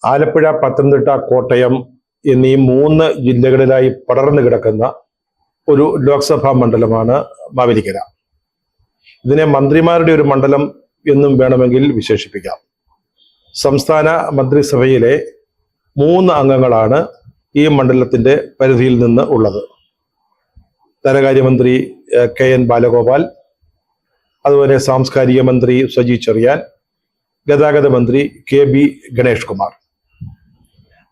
ആലപ്പുഴ, പത്തനംതിട്ട, കോട്ടയം എന്നീ 3 ജില്ലകളിലായി പടർന്നു കിടക്കുന്ന ഒരു ലോക്സഭാ മണ്ഡലമാണ് മാവേലിക്കര. ഇതിനെ മന്ത്രിമാരുടെ ഒരു മണ്ഡലം എന്നും വേണമെങ്കിൽ വിശേഷിപ്പിക്കാം. സംസ്ഥാന മന്ത്രിസഭയിലെ 3 അംഗങ്ങളാണ് ഈ മണ്ഡലത്തിന്റെ പരിധിയിൽ നിന്ന് ഉള്ളത്. ധനകാര്യമന്ത്രി KN ബാലഗോപാൽ, അതുപോലെ സാംസ്കാരിക മന്ത്രി സജി ചെറിയാൻ, ഗതാഗത മന്ത്രി KB ഗണേഷ് കുമാർ.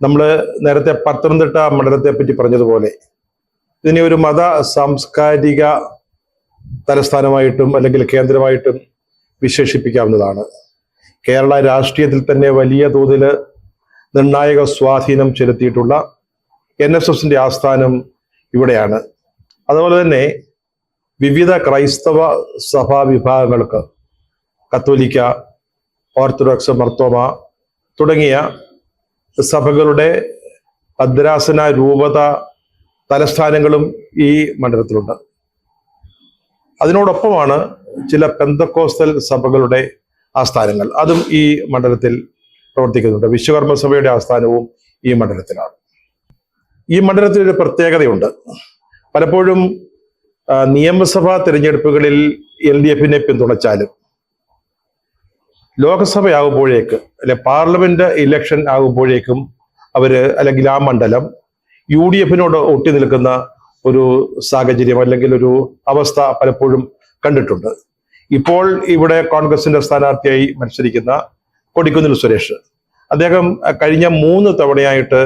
നമ്മൾ നേരത്തെ പത്തനംതിട്ട മണ്ഡലത്തെ പറ്റി പറഞ്ഞതുപോലെ ഇതിനെ ഒരു മത സാംസ്കാരിക തലസ്ഥാനമായിട്ടും അല്ലെങ്കിൽ കേന്ദ്രമായിട്ടും വിശേഷിപ്പിക്കാവുന്നതാണ്. കേരള രാഷ്ട്രീയത്തിൽ തന്നെ വലിയ തോതിൽ നിർണായക സ്വാധീനം ചെലുത്തിയിട്ടുള്ള NSSന്റെ ആസ്ഥാനം ഇവിടെയാണ്. അതുപോലെ തന്നെ വിവിധ ക്രൈസ്തവ സഭാ വിഭാഗങ്ങൾക്ക് കത്തോലിക്ക, ഓർത്തഡോക്സ്, മർത്തോമ തുടങ്ങിയ സഭകളുടെ ഭദ്രാസന രൂപത തലസ്ഥാനങ്ങളും ഈ മണ്ഡലത്തിലുണ്ട്. അതിനോടൊപ്പമാണ് ചില പെന്തക്കോസ്തൽ സഭകളുടെ ആസ്ഥാനങ്ങൾ, അതും ഈ മണ്ഡലത്തിൽ പ്രവർത്തിക്കുന്നുണ്ട്. വിശ്വകർമ്മ സഭയുടെ ആസ്ഥാനവും ഈ മണ്ഡലത്തിലാണ്. ഈ മണ്ഡലത്തിൽ ഒരു പ്രത്യേകതയുണ്ട്. പലപ്പോഴും നിയമസഭാ തിരഞ്ഞെടുപ്പുകളിൽ LDFനെ പിന്തുണച്ചാലും ലോക്സഭയാകുമ്പോഴേക്ക് അല്ലെ പാർലമെന്റ് ഇലക്ഷൻ ആകുമ്പോഴേക്കും അല്ലെങ്കിൽ ആ മണ്ഡലം UDFനോട് ഒട്ടി നിൽക്കുന്ന ഒരു സാഹചര്യം അല്ലെങ്കിൽ ഒരു അവസ്ഥ പലപ്പോഴും കണ്ടിട്ടുണ്ട്. ഇപ്പോൾ ഇവിടെ കോൺഗ്രസിന്റെ സ്ഥാനാർത്ഥിയായി മത്സരിക്കുന്ന കൊടിക്കുന്നിൽ സുരേഷ്, അദ്ദേഹം കഴിഞ്ഞ 3 തവണയായിട്ട്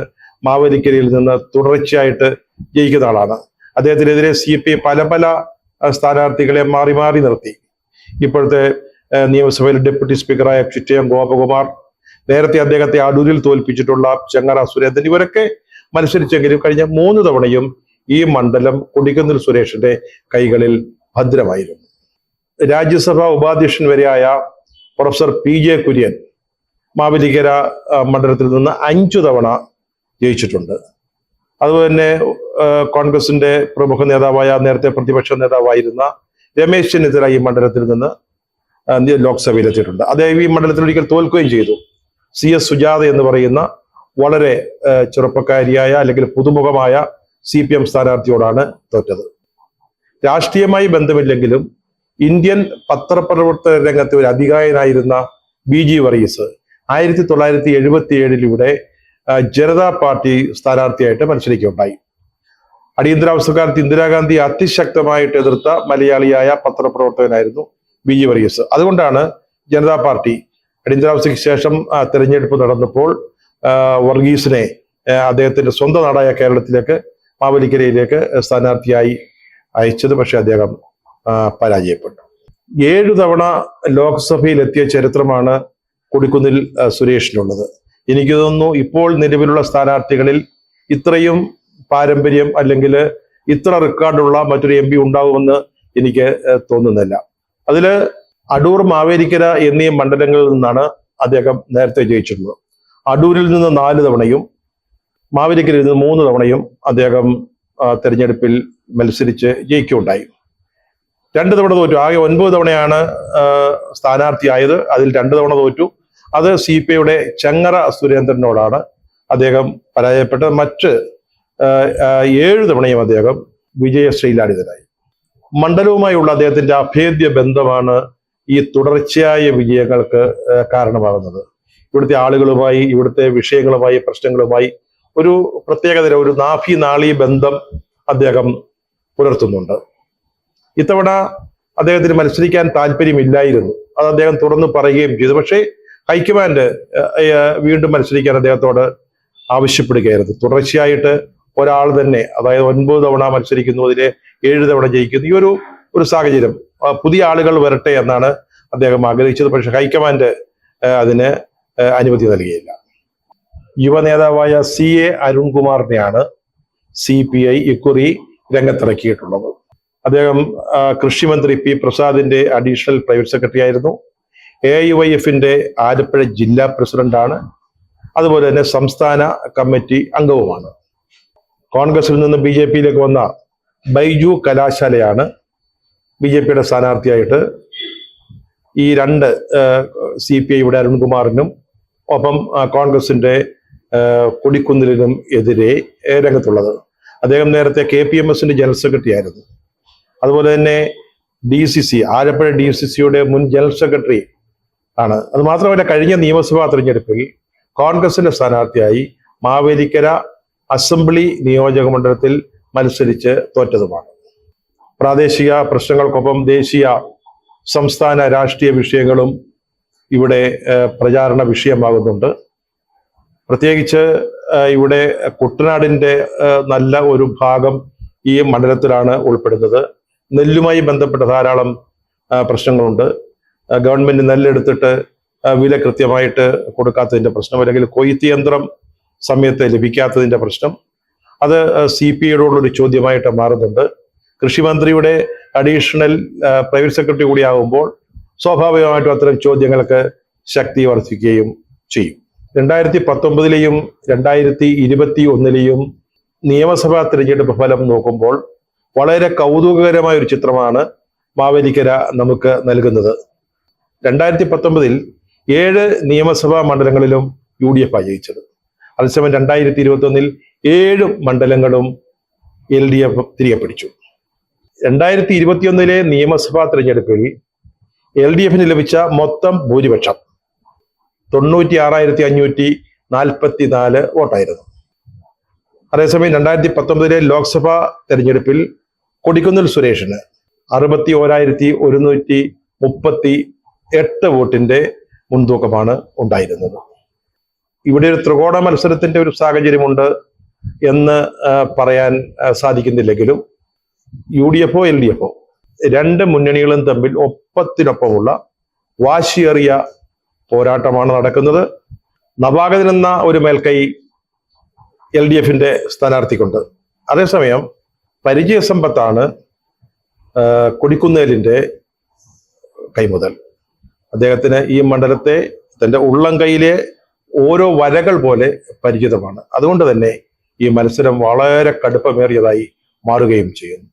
മാവേലിക്കരയിൽ നിന്ന് തുടർച്ചയായിട്ട് ജയിക്കുന്ന ആളാണ്. അദ്ദേഹത്തിനെതിരെ CPI പല സ്ഥാനാർത്ഥികളെ മാറി മാറി നിർത്തി. ഇപ്പോഴത്തെ നിയമസഭയിൽ ഡെപ്യൂട്ടി സ്പീക്കറായ ചിറ്റയം ഗോപകുമാർ, നേരത്തെ അദ്ദേഹത്തെ അടൂരിൽ തോൽപ്പിച്ചിട്ടുള്ള ചെങ്ങറ സുരേന്ദ്രൻ, ഇവരൊക്കെ മത്സരിച്ചെങ്കിലും കഴിഞ്ഞ 3 തവണയും ഈ മണ്ഡലം കൊടിക്കുന്നിൽ സുരേഷിന്റെ കൈകളിൽ ഭദ്രമായിരുന്നു. രാജ്യസഭാ ഉപാധ്യക്ഷൻ വരെയായ പ്രൊഫസർ PJ കുര്യൻ മാവേലിക്കര മണ്ഡലത്തിൽ നിന്ന് 5 തവണ ജയിച്ചിട്ടുണ്ട്. അതുപോലെ തന്നെ കോൺഗ്രസിന്റെ പ്രമുഖ നേതാവായ, നേരത്തെ പ്രതിപക്ഷ നേതാവായിരുന്ന രമേശ് ചെന്നിത്തല ഈ മണ്ഡലത്തിൽ നിന്ന് ലോക്സഭയിലെത്തിയിട്ടുണ്ട്. അദ്ദേഹം ഈ മണ്ഡലത്തിൽ ഒരിക്കൽ തോൽക്കുകയും ചെയ്തു. CS സുജാത എന്ന് പറയുന്ന വളരെ ചെറുപ്പക്കാരിയായ അല്ലെങ്കിൽ പുതുമുഖമായ CPM സ്ഥാനാർത്ഥിയോടാണ് തോറ്റത്. രാഷ്ട്രീയമായി ബന്ധമില്ലെങ്കിലും ഇന്ത്യൻ പത്രപ്രവർത്തന രംഗത്തെ ഒരു അധികായനായിരുന്ന BG വർഗീസ് 1977 ഇവിടെ ജനതാ പാർട്ടി സ്ഥാനാർത്ഥിയായിട്ട് മത്സരിക്കുകയുണ്ടായി. അടിയന്തരാവസ്ഥക്കാലത്ത് ഇന്ദിരാഗാന്ധി അതിശക്തമായിട്ട് എതിർത്ത മലയാളിയായ പത്രപ്രവർത്തകനായിരുന്നു BG വർഗീസ്. അതുകൊണ്ടാണ് ജനതാ പാർട്ടി അടിയന്തരാവസ്ഥയ്ക്ക് ശേഷം തെരഞ്ഞെടുപ്പ് നടന്നപ്പോൾ വർഗീസിനെ അദ്ദേഹത്തിന്റെ സ്വന്തം നാടായ കേരളത്തിലേക്ക്, മാവേലിക്കരയിലേക്ക് സ്ഥാനാർത്ഥിയായി അയച്ചത്. പക്ഷെ അദ്ദേഹം പരാജയപ്പെട്ടു. 7 തവണ ലോക്സഭയിൽ എത്തിയ ചരിത്രമാണ് കൊടിക്കുന്നിൽ സുരേഷിനുള്ളത്. എനിക്ക് തോന്നുന്നു ഇപ്പോൾ നിലവിലുള്ള സ്ഥാനാർത്ഥികളിൽ ഇത്രയും പാരമ്പര്യം അല്ലെങ്കിൽ ഇത്ര റെക്കോർഡുള്ള മറ്റൊരു MP ഉണ്ടാവുമെന്ന് എനിക്ക് തോന്നുന്നില്ല. അതില് അടൂർ, മാവേലിക്കര എന്നീ മണ്ഡലങ്ങളിൽ നിന്നാണ് അദ്ദേഹം നേരത്തെ ജയിച്ചിട്ടുള്ളത്. അടൂരിൽ നിന്ന് 4 തവണയും മാവേലിക്കരയിൽ നിന്ന് 3 തവണയും അദ്ദേഹം തെരഞ്ഞെടുപ്പിൽ മത്സരിച്ച് ജയിക്കുകയുണ്ടായി. 2 തവണ തോറ്റു. ആകെ 9 തവണയാണ് സ്ഥാനാർത്ഥിയായത്. അതിൽ 2 തവണ തോറ്റു. അത് CPIയുടെ ചെങ്ങറ സുരേന്ദ്രനോടാണ് അദ്ദേഹം പരാജയപ്പെട്ടത്. മറ്റ് 7 തവണയും അദ്ദേഹം വിജയശ്രീലാളിതനായി. മണ്ഡലവുമായുള്ള അദ്ദേഹത്തിന്റെ അഭേദ്യ ബന്ധമാണ് ഈ തുടർച്ചയായ വിജയങ്ങൾക്ക് കാരണമാകുന്നത്. ഇവിടുത്തെ ആളുകളുമായി, ഇവിടുത്തെ വിഷയങ്ങളുമായി, പ്രശ്നങ്ങളുമായി ഒരു പ്രത്യേകതര ഒരു നാഭി ബന്ധം അദ്ദേഹം പുലർത്തുന്നുണ്ട്. ഇത്തവണ അദ്ദേഹത്തിന് മത്സരിക്കാൻ താല്പര്യമില്ലായിരുന്നു. അത് അദ്ദേഹം തുറന്നു പറയുകയും ചെയ്തു. പക്ഷേ ഹൈക്കമാൻഡ് വീണ്ടും മത്സരിക്കാൻ അദ്ദേഹത്തോട് ആവശ്യപ്പെടുകയായിരുന്നു. തുടർച്ചയായിട്ട് ഒരാൾ തന്നെ, അതായത് 9 തവണ മത്സരിക്കുന്നു, അതിലെ 7 തവണ ജയിക്കുന്നു. ഈ ഒരു സാഹചര്യം, പുതിയ ആളുകൾ വരട്ടെ എന്നാണ് അദ്ദേഹം ആഗ്രഹിച്ചത്. പക്ഷെ ഹൈക്കമാൻഡ് അതിന് അനുമതി നൽകിയില്ല. യുവ നേതാവായ CA അരുൺകുമാറിനെയാണ് CPI ഇക്കുറി രംഗത്തിറക്കിയിട്ടുള്ളത്. അദ്ദേഹം കൃഷിമന്ത്രി P പ്രസാദിന്റെ അഡീഷണൽ പ്രൈവറ്റ് സെക്രട്ടറി ആയിരുന്നു. AIYFന്റെ ആലപ്പുഴ ജില്ലാ പ്രസിഡന്റാണ്. അതുപോലെ തന്നെ സംസ്ഥാന കമ്മിറ്റി അംഗവുമാണ്. കോൺഗ്രസിൽ നിന്ന് BJPയിലേക്ക് വന്ന ബൈജു കലാശാലയാണ് BJPയുടെ സ്ഥാനാർത്ഥിയായിട്ട്. ഈ 2 CPIയുടെ അരുൺകുമാറിനും ഒപ്പം കോൺഗ്രസിന്റെ കൊടിക്കുന്നിലിനും എതിരെ രംഗത്തുള്ളത്. അദ്ദേഹം നേരത്തെ KPMSന്റെ ജനറൽ സെക്രട്ടറി ആയിരുന്നു. അതുപോലെ തന്നെ DCC ആലപ്പുഴ DCCയുടെ മുൻ ജനറൽ സെക്രട്ടറി ആണ്. അത് മാത്രമല്ല, കഴിഞ്ഞ നിയമസഭാ തെരഞ്ഞെടുപ്പിൽ കോൺഗ്രസിന്റെ സ്ഥാനാർത്ഥിയായി മാവേലിക്കര അസംബ്ലി നിയോജക മണ്ഡലത്തിൽ മത്സരിച്ച് തോറ്റതുമാണ്. പ്രാദേശിക പ്രശ്നങ്ങൾക്കൊപ്പം ദേശീയ സംസ്ഥാന രാഷ്ട്രീയ വിഷയങ്ങളും ഇവിടെ പ്രചാരണ വിഷയമാകുന്നുണ്ട്. പ്രത്യേകിച്ച് ഇവിടെ കുട്ടനാടിന്റെ നല്ല ഒരു ഭാഗം ഈ മണ്ഡലത്തിലാണ് ഉൾപ്പെടുന്നത്. നെല്ലുമായി ബന്ധപ്പെട്ട ധാരാളം പ്രശ്നങ്ങളുണ്ട്. ഗവൺമെന്റ് നെല്ലെടുത്തിട്ട് വില കൃത്യമായിട്ട് കൊടുക്കാത്തതിന്റെ പ്രശ്നം, അല്ലെങ്കിൽ കൊയ്ത്ത് യന്ത്രം സമയത്ത് ലഭിക്കാത്തതിന്റെ പ്രശ്നം, അത് CPIയോടുള്ളൊരു ചോദ്യമായിട്ട് മാറുന്നുണ്ട്. കൃഷിമന്ത്രിയുടെ അഡീഷണൽ പ്രൈവറ്റ് സെക്രട്ടറി കൂടിയാകുമ്പോൾ സ്വാഭാവികമായിട്ടും അത്തരം ചോദ്യങ്ങൾക്ക് ശക്തി വർദ്ധിക്കുകയും ചെയ്യും. 2019 2021 നിയമസഭാ തിരഞ്ഞെടുപ്പ് ഫലം നോക്കുമ്പോൾ വളരെ കൗതുകകരമായ ഒരു ചിത്രമാണ് മാവേലിക്കര നമുക്ക് നൽകുന്നത്. 2019 7 നിയമസഭാ മണ്ഡലങ്ങളിലും UDF ജയിച്ചത്. അതേസമയം 2021 7 മണ്ഡലങ്ങളും LDF തിരികെ പിടിച്ചു. 2021 നിയമസഭാ തിരഞ്ഞെടുപ്പിൽ LDFന് ലഭിച്ച മൊത്തം ഭൂരിപക്ഷം 96,544 വോട്ടായിരുന്നു. അതേസമയം 2019 ലോക്സഭാ തെരഞ്ഞെടുപ്പിൽ കൊടിക്കുന്നിൽ സുരേഷിന് 61,138 വോട്ടിന്റെ മുൻതൂക്കമാണ് ഉണ്ടായിരുന്നത്. ഇവിടെ ഒരു ത്രികോണ മത്സരത്തിന്റെ ഒരു സാഹചര്യമുണ്ട് എന്ന് പറയാൻ സാധിക്കുന്നില്ലെങ്കിലും UDFO LDFO രണ്ട് മുന്നണികളും തമ്മിൽ ഒപ്പത്തിനൊപ്പമുള്ള വാശിയേറിയ പോരാട്ടമാണ് നടക്കുന്നത്. നവാഗതൻ എന്ന ഒരു മേൽക്കൈ LDFന്റെ സ്ഥാനാർത്ഥിക്കുണ്ട്. അതേസമയം പരിചയസമ്പത്താണ് കൊടിക്കുന്നിലിന്റെ കൈമുതൽ. അദ്ദേഹത്തിന് ഈ മണ്ഡലത്തെ തന്റെ ഉള്ളം കൈയിലെ ഓരോ വരകൾ പോലെ പരിചിതമാണ്. അതുകൊണ്ട് തന്നെ ഈ മത്സരം വളരെ കടുപ്പമേറിയതായി മാറുകയും ചെയ്യുന്നു.